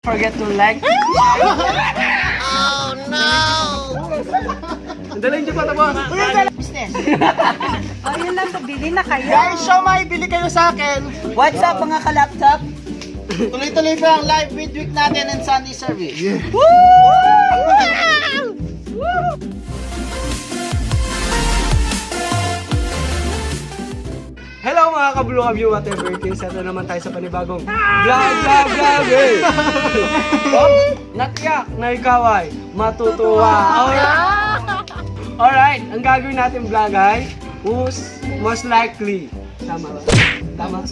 Forget to like. Oh no! Dala yung pa tabo. Business. Oh, yun lang, bili na kayo. Guys, siomay, bili kayo sa akin. What's up mga ka-laptop? Tuloy-tuloy pa ang live midweek natin and Sunday service. Hello mga kablo kabyo, whatever it is. Ito naman tayo sa panibagong vlog eh! Oh, natiyak na ikaw ay matutuwa. Alright, ang gagawin natin vlog ay who's most likely. Tama ba? Tama?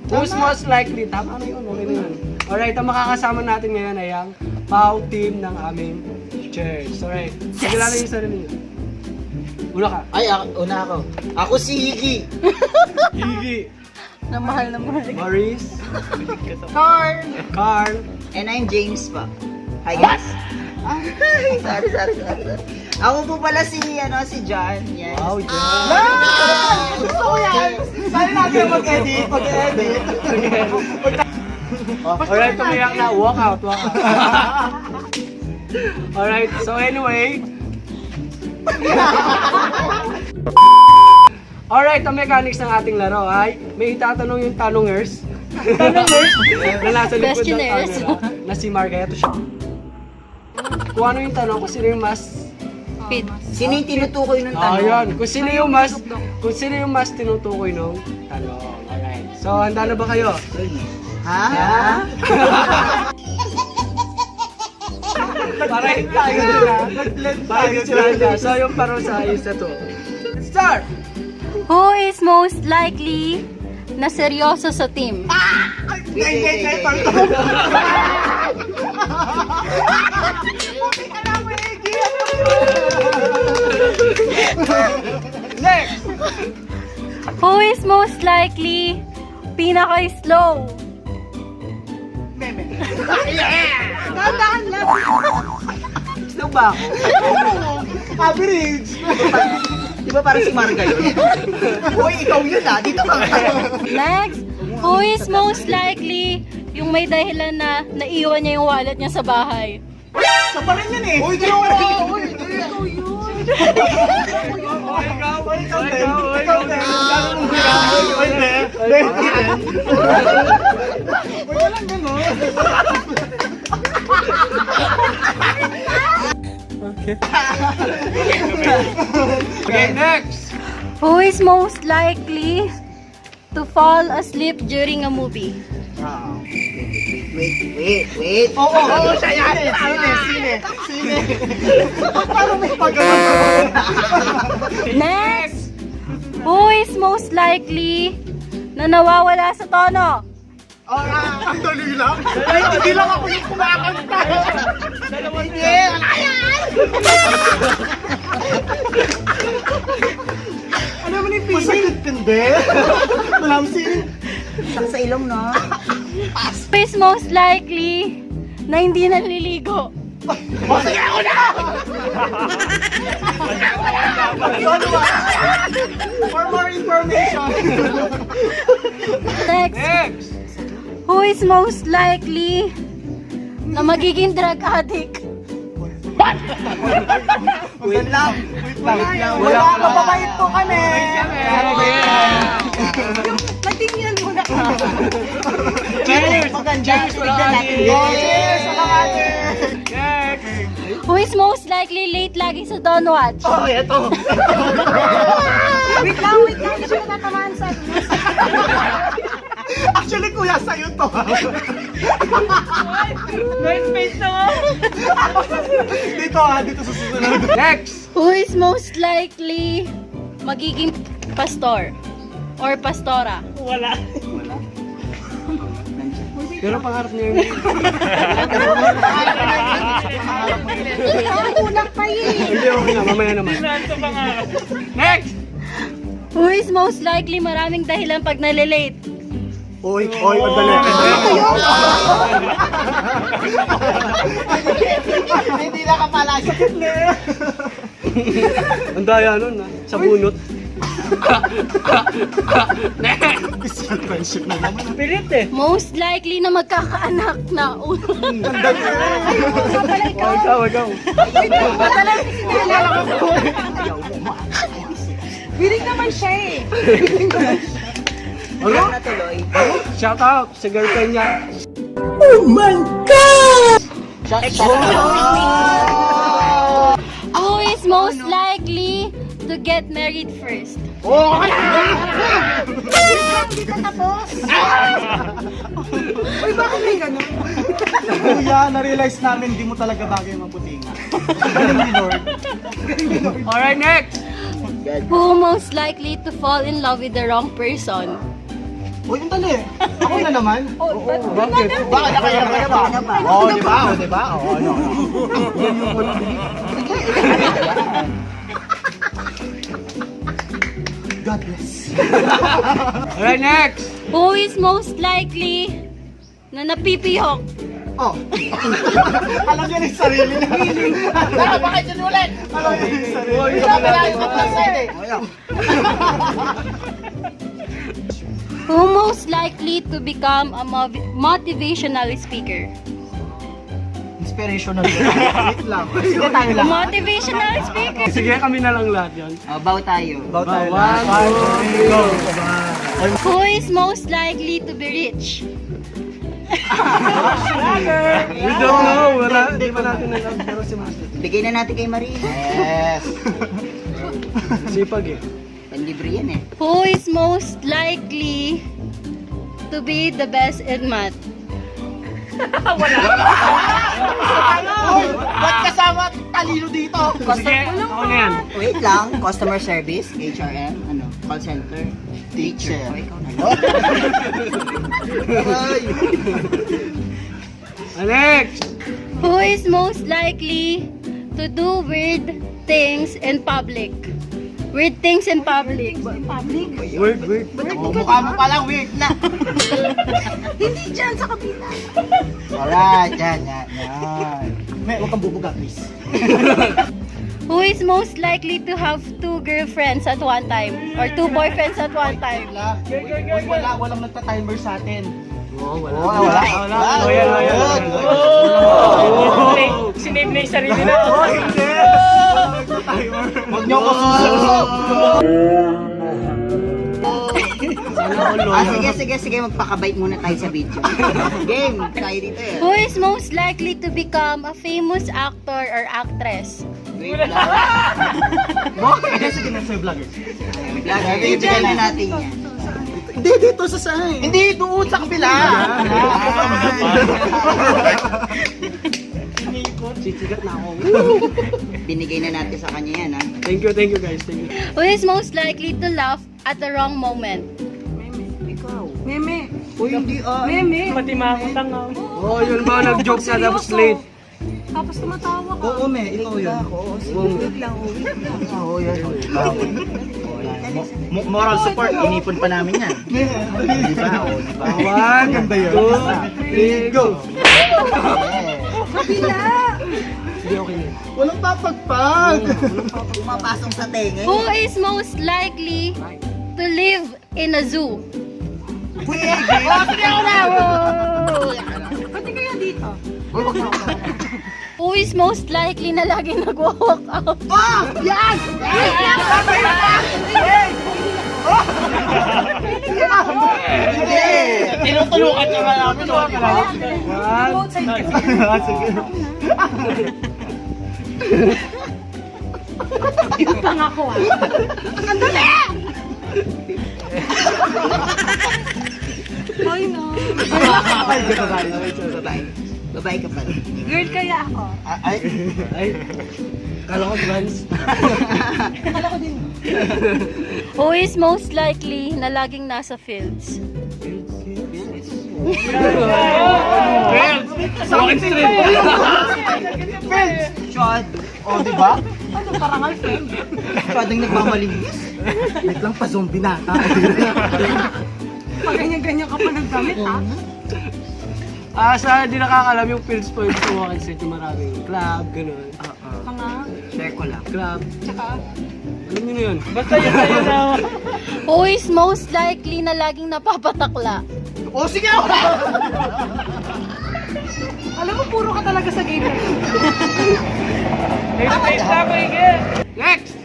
Who's most likely. Tama na yun, okay na yun. Alright, ang makakasama natin ngayon ay ang PAW team ng aming church. Alright, kilala yung sarili niyo. Una ka. Ay, una ako. Ako si Higi. Higi. Na mahal na mahal. Maurice. Carl. Carl. And I'm James pa. Hi guys. sorry. Ako po pala si John. Yes. Wow, John. Gusto ko yan. Saan natin mag-edit? Alright, tumiyak na. Walk out. Alright, so anyway. Alright, ang mechanics ng ating laro ay may itatanong yung tanongers. Na nasa likod ng camera. Na si Marga. Ito siya. Kung ano yung tanong, kung sino yung mas... Fit. Sino yung tinutukoy ng tanong? Ayan, kung sino yung mas tinutukoy nung tanong. Alright. So, handa na ba kayo? Ha? Para hindi tayo nila. Para hindi sila nila. So, yung parusa is ito. Start! Who is most likely na seryoso sa team? Wait. Next! Who is most likely pinaka-slow? Tandaan lang. Sino ba ako? Average. Di ba parang si Marga yun? Uy, ikaw yun Dito ka. Next, who is most likely yung may dahilan na naiwan niya yung wallet niya sa bahay? Sa pa rin yun eh. Uy, di ako. Uy, ikaw yun. Okay, next! Who is most likely to fall asleep during a movie? Wait. Oo, siya yan. Sine. Parang may pagkakataon. Next, who is most likely na nawawala sa tono? Ang dali lang. Hindi lang ako yung kumakanta. Hindi. Ano naman yung feeling? Masakit hindi. Walang feeling. Sakit sa ilong, no? Who is most likely na hindi naliligo? Sige ako na! For more information. Next, who is most likely na magiging drug addict? Wait lang. Wala pa. Mababait po kami. Patingin muna. Cheers! Cheers! Wala Cheers! Next! Who is most likely late lagi sa Don Watch? Oh, eto. Wait lang. Hindi ko natatamaan sa Actually, kuya, sa'yo to. may space na Dito sa susunod. Next! Who is most likely magiging pastor or pastora? Pero pangarap niya yun. Kulang pa yun. Hindi, okay na. Mamaya naman. Next! Who is most likely maraming dahilan pag nalilate? Oy, ang dali. Hindi na kapala. Ang daya nun, sa bunot. Special friendship na naman. Pilit eh. Most likely na magkakaanak na Ikaw. Biling naman siya eh. Ano na tuloy? Shout out sa girlfriend niya. Who is most likely to get married first? Uy, bakit may ganun? Kuya, na-realize namin hindi mo talaga bagay ang maputinga. Galing ni Lord. Alright, next. Who most likely to fall in love with the wrong person? Uy, yung tali. Ako na naman. Bakit? Bakit na kaya ba? Oo, di ba? Oo, di ba? Oo, ano? God bless. Alright, next. Who is most likely na napipihok? Oh. Alam niya yung sarili niya. Tara, bakit yun ulit? Alam niya yung sarili niya. Wala pala yung kapasay eh. Who most likely to become a motivational speaker? Inspirational. Wait lang. Sige tayo lang. Motivational speaker? Sige, kami na lang lahat yan. Bow tayo. Bow tayo One, lang. two, go. Who is most likely to be rich? We don't know. Wala, hindi pa natin alam. Pero si Master. Bigay na natin kay Maria. Yes. Sipag eh. Panlibre yan eh. Who is most likely to be the best in math? Ba't kasama talino dito? Sige, ako na yan. Wait lang. Customer service, HRM, ano, call center, teacher. O, ikaw na. Next. Who is most likely to do weird things in public? Weird things in public. Word. Oh, mukha mo palang weird na. Hindi dyan sa kabila. Alright, yan. May, huwag kang bubuga, please. Who is most likely to have 2 girlfriends at one time? Or 2 boyfriends at one time? Walang nagta-timer sa atin. Oo, Wala. Loyal. Sinave na yung sarili na. Hindi. Huwag niyo ako susunod. Sige, magpakabait muna tayo sa video. Game, tayo dito eh. Who is most likely to become a famous actor or actress? Wait lang. Sige na sa'yo, vlogger. Vlogger, ibigay na natin yan. Hindi, dito sa saan? Hindi, doon sa kabila. Sisigat na ako. Binigay na natin sa kanya yan, ha? Thank you guys. Thank you. Who is most likely to laugh at the wrong moment? Meme. Uy, hindi Meme. Matimakot lang ako. Oo, yun ba? Nag-joke siya tapos late. Tapos tumatawa ka. Oo, me, ikaw yun. Wait lang. Oo, yan. Moral support, inipon pa namin yan. Di ba? Oo, di ba? One, two, three, go! Kabila. Hindi, okay na. Walang papagpag! Pumapasok sa tenga. Who is most likely to live in a zoo? Sige ako na! Pati kaya dito. Who is most likely na laging nag-walk out? Yan! Hindi! Tinutulukan niya nga namin. One, Both side kasi. sige. Yung pangako ah. Ay no. Babae ka pa. Girl kaya ako. Ay, kala ko trans. Akala ko din. Who is most likely na laging nasa fields? Walking street. Shot! O, di ba? Ano, parangal friend? Shot ang nagmamalinis. Wait lang pa, zombie na. Pag ganyan-ganyan ka pa nagdamit ha? Sa di nakakalam yung Phil's Point sa Walking Street, yung maraming club, gano'n. Mga, Share ko lang. Club. tsaka, Alam niyo na yun. Basta yun tayo na. Who is most likely na laging napapatakla? O, sige! alam mo, puro ka talaga sa game na yun. Next!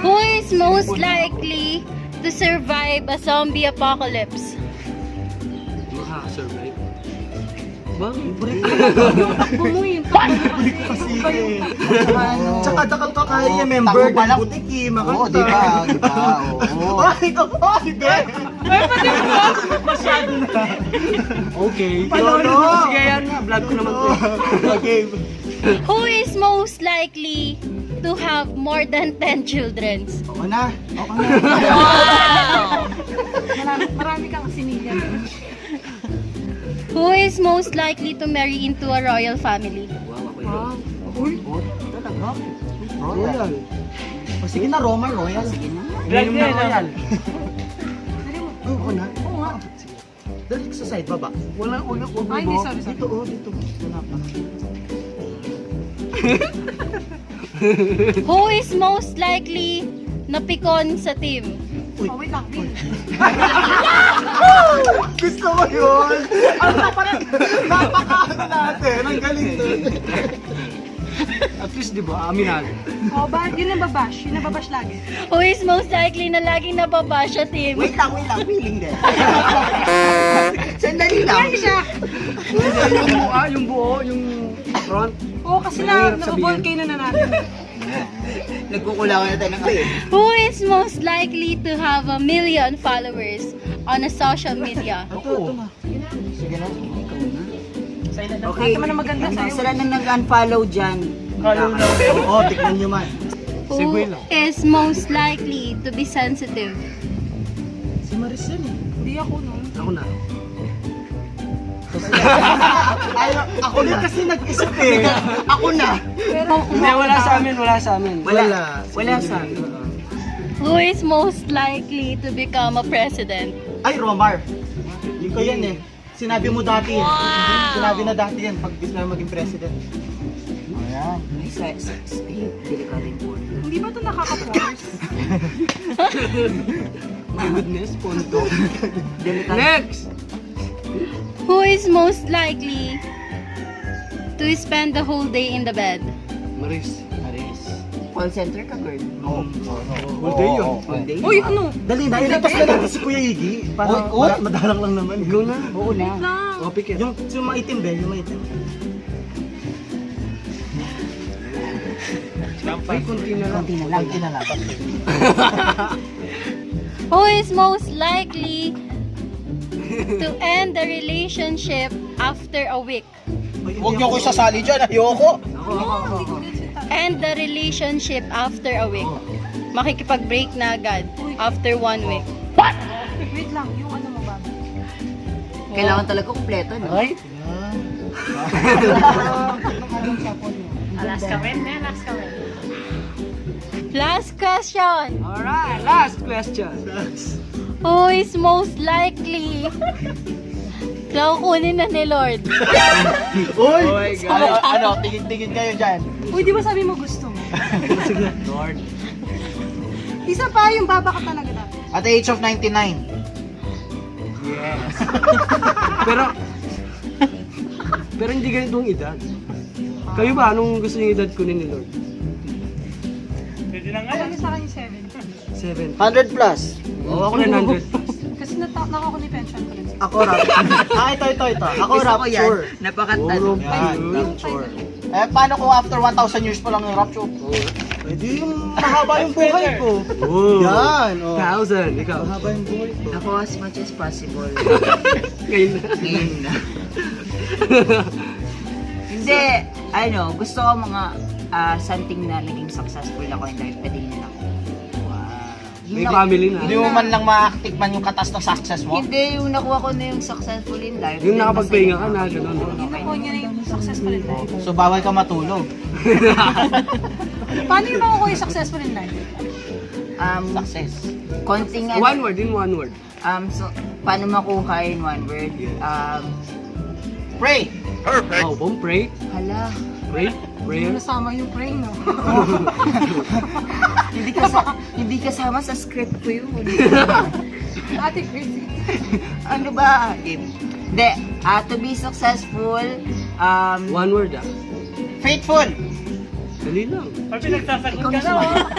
Who is most likely to survive a zombie apocalypse? Makakasurvive. Bakit? Takbo mo yun. Takbo mo kasi. Tsaka dakal ka kaya member ng butiki, makanta. Oo, di ba? Di ba? Oo. Ay, hindi. Masyado na. Okay. Palolo. Sige yan na, vlog ko naman to. Okay. Who is most likely to have more than 10 children? Ako na. Ako na. Marami kang sinilyan. Who is most likely to marry into a royal family? Wow. Uy, talaga? Royal. O sige na, Roma, Royal. Sige na. Vlog na Royal. Dali mo. Oo na. Oo nga. Dali sa side, baba. Wala. Ay, hindi, sorry. Dito, dito. Wala pa. Who is most likely na pikon sa team? Oh, wait lang. Gusto ko yun! Ang napaka-ano natin, ang galing doon. At least, di ba, aminado. Oh, ba, yun ang babash. Yun ang babash lagi. Who is most likely na laging nababash sa team? Wait lang, feeling din. Sandali lang. Yan siya. Yung buo, yung front. Oo, kasi Mahirap nababolcano na natin. Nagkukulangan na tayo ng kape. Who is most likely to have 1 million followers on a social media? Ito na. Sige na. Ikaw na. Okay. Naman na maganda sa'yo. Sila nang nag-unfollow dyan. Oo, tignan nyo man. Who Segway lang. is most likely to be sensitive? Si Maricel eh. Hindi ako, no? Ako na. Ay, ako din kasi nag-isip eh. Ako na. Pero, Hindi, wala sa amin. Wala sa akin. Who is most likely to become a president? Ay, Romar. Hindi ko yan eh. Sinabi mo dati eh. Sinabi na dati yan pag gusto na maging president. Ayan. Ay, delikading po. hindi ba ito nakaka-force? My goodness, pondo. Next! Who is most likely to spend the whole day in the bed? Maris. Call center ka, girl? Oo. All day yun. All day. Uy, ano? Dali na, ilipas na lang si Kuya Iggy. Para madalang lang naman. Ikaw na. Oo na. Lang. O, pick it. Yung maitim, be, yung maitim. Ay, konti na lang. Konti na lang. Who is most likely to end the relationship after a week? Huwag niyo ko isasali dyan, ayoko. End the relationship after a week. Makikipag-break na agad after 1 week. Wait lang, yung ano mo ba? Kailangan talaga kumpleto, no? Ay? Last question. Alright, last question. Who is most likely na kukunin na ni Lord? Uy! Oh my God. Ano, tingin-tingin kayo dyan. Uy, di ba sabi mo gusto mo? Lord. Isa pa, yung baba ka talaga dati. At the age of 99. Yes. pero hindi ganitong edad. Kayo ba, anong gusto niyo edad kunin ni Lord? Ano sa akin yung 7? 7. 100 plus. Oo, ako rin 100. Kasi nakaka ko ni pension ko rin. Ako ito. Ako rapture. Napakatalo. Yan, rapture. Eh, paano kung after 1,000 years pa lang yung rapture? Eh, di yung mahaba yung buhay ko. Oh. Yan, oh. 1,000. Ikaw. Mahaba yung buhay ko. Ako as much as possible. Ngayon na. Ngayon na. Hindi, ano, gusto ko mga something na naging successful ako in life, pwede yun ako. May family na. Hindi mo man lang matikman yung katas ng success mo? Hindi, yung nakuha ko na yung successful in life. Yung then nakapagpahinga ka masaya na, ako. gano'n. Yung nakuha niya na yung successful in life. So, bawal ka matulog. Paano yung makukuha yung successful in life? Success. Konting One word, in one word. so, paano makuha in one word? Pray! Oh, pray. Hala, Pray. Prayer. Nasama yung praying, no? hindi kasama sa script ko yun. Ate Chrissy. Ano ba? Hindi, to be successful, One word Faithful! Dali lang. ikaw na sumagot.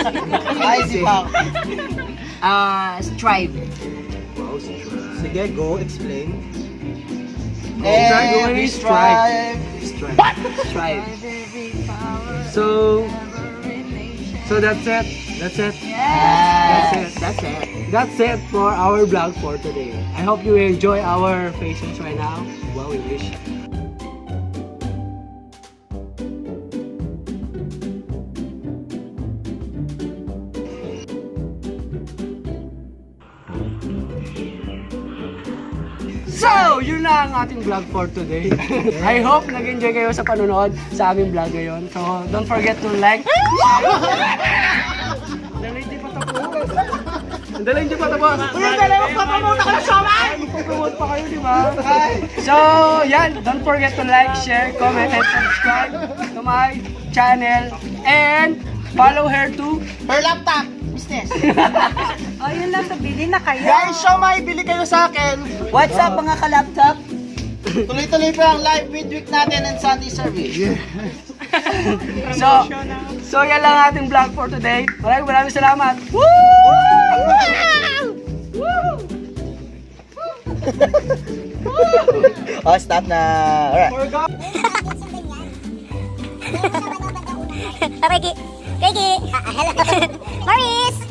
Ay, si Pao. Strive. Wow, Sige, go, explain. Every strive. Strive. So that's it. Yes. That's it. That's it for our vlog for today. I hope you enjoy our faces right now. Wow, English. So, yun na ang ating vlog for today. I hope nag-enjoy kayo sa panonood sa aming vlog ngayon. So, don't forget to like. Dali, hindi pa tapos. Dali, hindi pa tapos. Papamote ako ng showman! Promote pa kayo, di ba? So, yan. Don't forget to like, share, comment, and subscribe to my channel. And follow her too. Per laptop! Business! Oh, yun lang, sabili na kayo. Guys, siomay, bili kayo sa akin! What's up mga ka-laptop? Tuloy-tuloy pa ang live midweek natin and Sunday service. So yan lang ating vlog for today. Maraming salamat. Oh, stop na. Alright. Reggie! Reggie! Hello! Maurice!